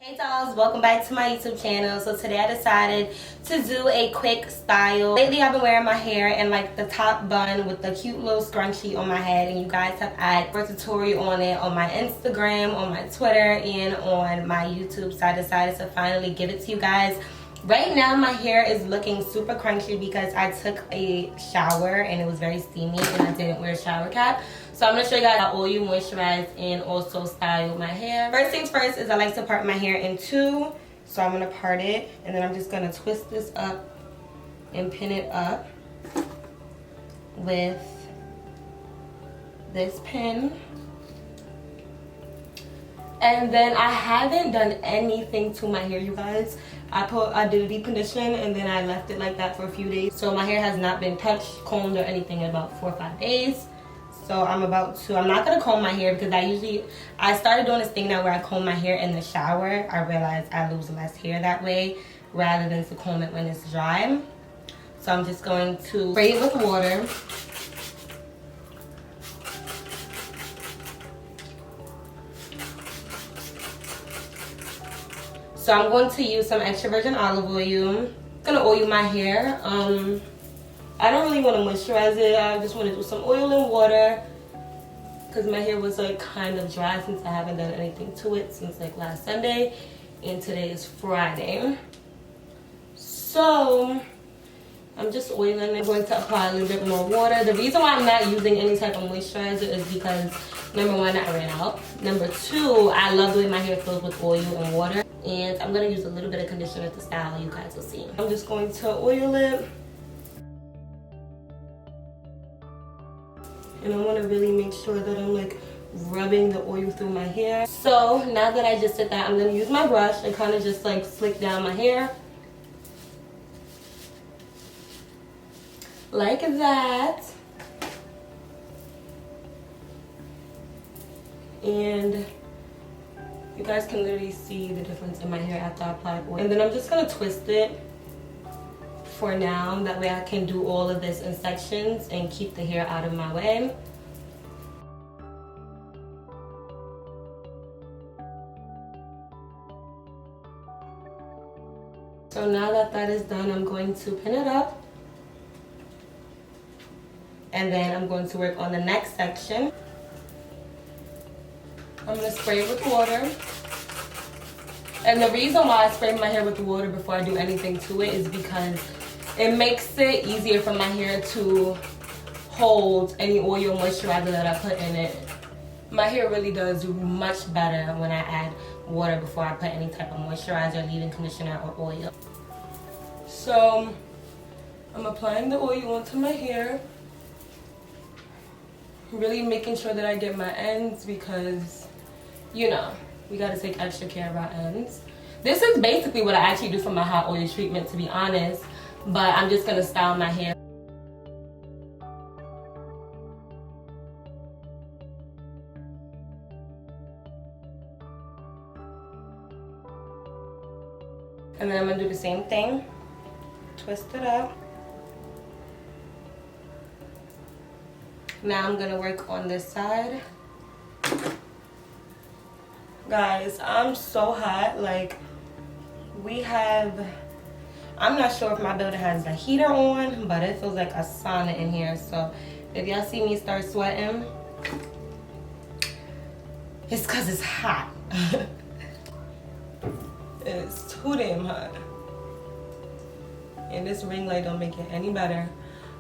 Hey dolls, welcome back to my YouTube channel. So today I decided to do a quick style. Lately I've been wearing my hair in like the top bun with the cute little scrunchie on my head, and you guys have asked for a tutorial on it on my Instagram, on my Twitter, and on my YouTube. So I decided to finally give it to you guys. Right now my hair is looking super crunchy because I took a shower and it was very steamy and I didn't wear a shower cap. So I'm going to show you guys how oil, moisturize, and also style my hair. First things first is I like to part my hair in two. So I'm going to part it and then I'm just going to twist this up and pin it up with this pin. And then I haven't done anything to my hair, you guys. I did a deep condition and then I left it like that for a few days. So my hair has not been touched, combed, or anything in about 4 or 5 days. So I'm not gonna comb my hair because I started doing this thing now where I comb my hair in the shower. I realized I lose less hair that way rather than to comb it when it's dry. So I'm just going to spray it with water. So I'm going to use some extra virgin olive oil. I'm gonna oil my hair. I don't really want to moisturize it. I just want to do some oil and water because my hair was like kind of dry since I haven't done anything to it since like last Sunday, and today is Friday. So I'm just oiling it. I'm going to apply a little bit more water. The reason why I'm not using any type of moisturizer is because number one, I ran out. Number two, I love the way my hair feels with oil and water. And I'm going to use a little bit of conditioner to style, you guys will see. I'm just going to oil it. And I want to really make sure that I'm like rubbing the oil through my hair. So now that I just did that, I'm going to use my brush and kind of just like slick down my hair. Like that. And you guys can literally see the difference in my hair after I apply oil. And then I'm just going to twist it for now. That way I can do all of this in sections and keep the hair out of my way. So now that that is done, I'm going to pin it up. And then I'm going to work on the next section. I'm going to spray it with water. And the reason why I spray my hair with the water before I do anything to it is because it makes it easier for my hair to hold any oil or moisturizer that I put in it. My hair really does much better when I add water before I put any type of moisturizer, leave-in conditioner, or oil. So I'm applying the oil onto my hair. Really making sure that I get my ends because, you know, we gotta take extra care of our ends. This is basically what I actually do for my hot oil treatment, to be honest. But I'm just gonna style my hair. And then I'm gonna do the same thing. Twist it up. Now I'm gonna work on this side. Guys, I'm so hot. Like, I'm not sure if my building has the heater on, but it feels like a sauna in here. So if y'all see me start sweating, it's because it's hot. It's too damn hot. And this ring light don't make it any better.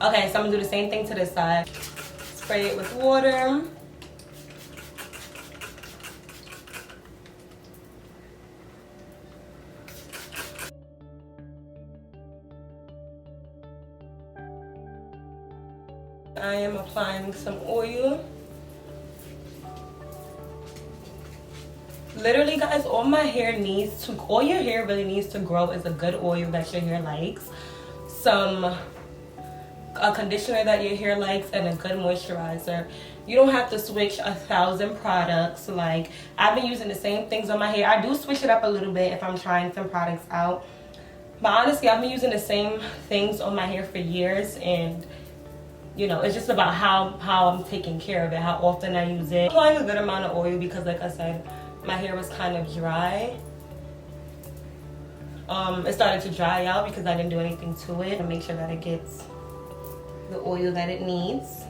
Okay, so I'm gonna do the same thing to this side. Spray it with water. I am applying some oil. Literally, guys, all your hair really needs to grow is a good oil that your hair likes, a conditioner that your hair likes, and a good moisturizer. You don't have to switch 1,000 products. Like, I've been using the same things on my hair. I do switch it up a little bit if I'm trying some products out, but honestly, I've been using the same things on my hair for years, and you know, it's just about how I'm taking care of it, how often I use it. Applying a good amount of oil because, like I said, my hair was kind of dry It started to dry out because I didn't do anything to it. And make sure that it gets the oil that it needs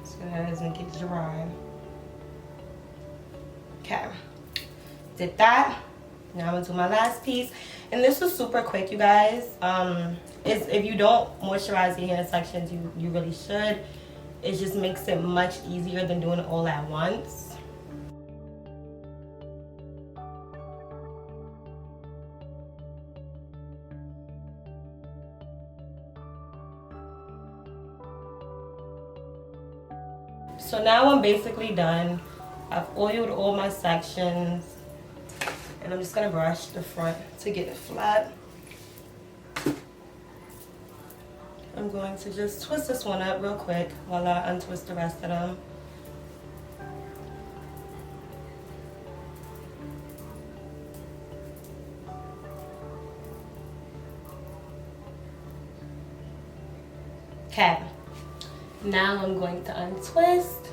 so that it doesn't get dry. Okay, did that. Now I'm gonna do my last piece, and this was super quick, you guys. If you don't moisturize your hair sections, you really should. It just makes it much easier than doing it all at once. So now I'm basically done. I've oiled all my sections, and I'm just gonna brush the front to get it flat. I'm going to just twist this one up real quick while I untwist the rest of them. Okay, now I'm going to untwist.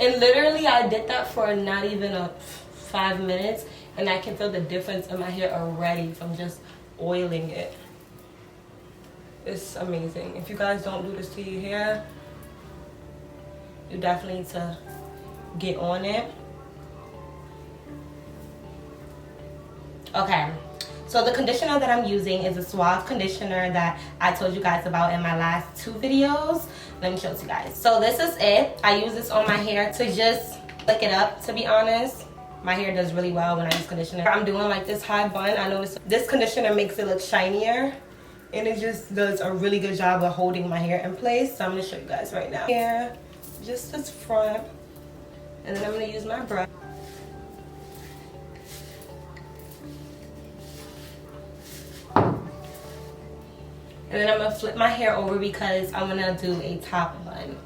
And literally I did that for not even 5 minutes, and I can feel the difference in my hair already from just oiling it. It's amazing. If you guys don't do this to your hair, you definitely need to get on it. Okay, so the conditioner that I'm using is a Suave conditioner that I told you guys about in my last 2 videos. Let me show it to you guys. So this is it. I use this on my hair to just flick it up, to be honest. My hair does really well when I use conditioner. I'm doing like this high bun. I noticed this conditioner makes it look shinier, and it just does a really good job of holding my hair in place. So I'm gonna show you guys right now. Here, just this front, and then I'm gonna use my brush. And then I'm gonna flip my hair over because I'm gonna do a top bun.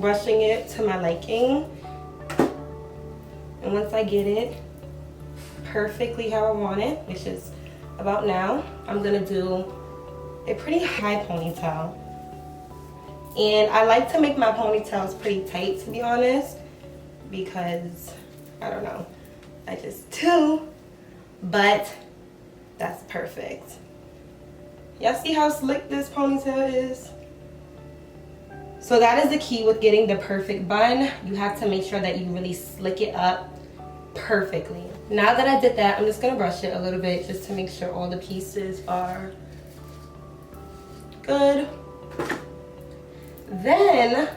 Brushing it to my liking, and once I get it perfectly how I want it, which is about now, I'm gonna do a pretty high ponytail. And I like to make my ponytails pretty tight, to be honest, because I don't know, I just do, but that's perfect. Y'all see how slick this ponytail is? So that is the key with getting the perfect bun. You have to make sure that you really slick it up perfectly. Now that I did that, I'm just gonna brush it a little bit just to make sure all the pieces are good. Then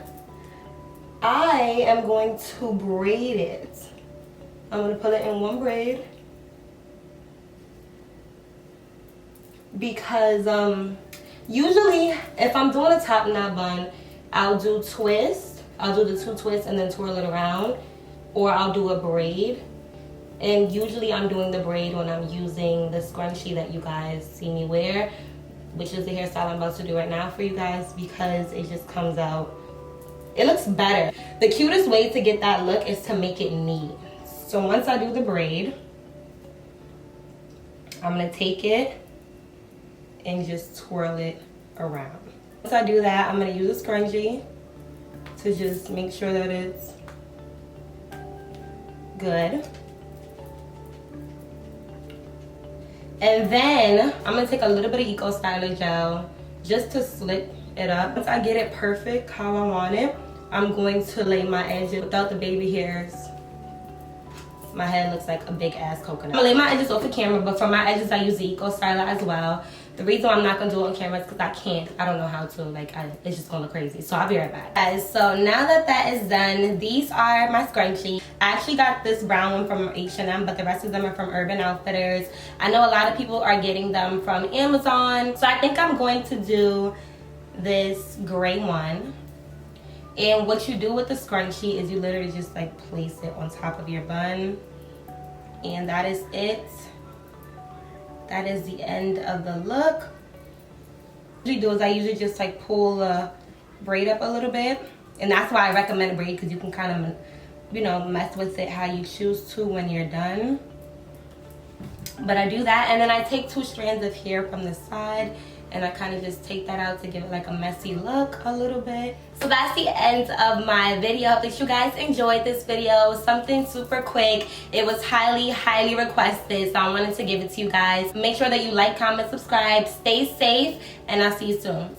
I am going to braid it. I'm gonna put it in one braid because usually if I'm doing a top knot bun, I'll do twist. I'll do the 2 twists and then twirl it around, or I'll do a braid. And usually I'm doing the braid when I'm using the scrunchie that you guys see me wear, which is the hairstyle I'm about to do right now for you guys, because it just comes out, it looks better. The cutest way to get that look is to make it neat. So once I do the braid, I'm gonna take it and just twirl it around. Once I do that, I'm gonna use a scrunchie to just make sure that it's good. And then I'm gonna take a little bit of Eco Styler gel just to slip it up. Once I get it perfect how I want it, I'm going to lay my edges without the baby hairs. My head looks like a big ass coconut. I'm gonna lay my edges off the camera, but for my edges I use the Eco Styler as well. The reason why I'm not gonna do it on camera is because I can't. I don't know how to. It's just gonna look crazy. So I'll be right back. Guys, so now that that is done, these are my scrunchies. I actually got this brown one from H&M, but the rest of them are from Urban Outfitters. I know a lot of people are getting them from Amazon. So I think I'm going to do this gray one. And what you do with the scrunchie is you literally just like place it on top of your bun. And that is it. That is the end of the look. What I do is I usually just like pull the braid up a little bit, and that's why I recommend a braid, because you can kind of, you know, mess with it how you choose to when you're done. But I do that, and then I take 2 strands of hair from the side, and I kind of just take that out to give it like a messy look a little bit. So that's the end of my video. I hope that you guys enjoyed this video. Something super quick. It was highly requested, so I wanted to give it to you guys. Make sure that you like, comment, subscribe, stay safe, and I'll see you soon.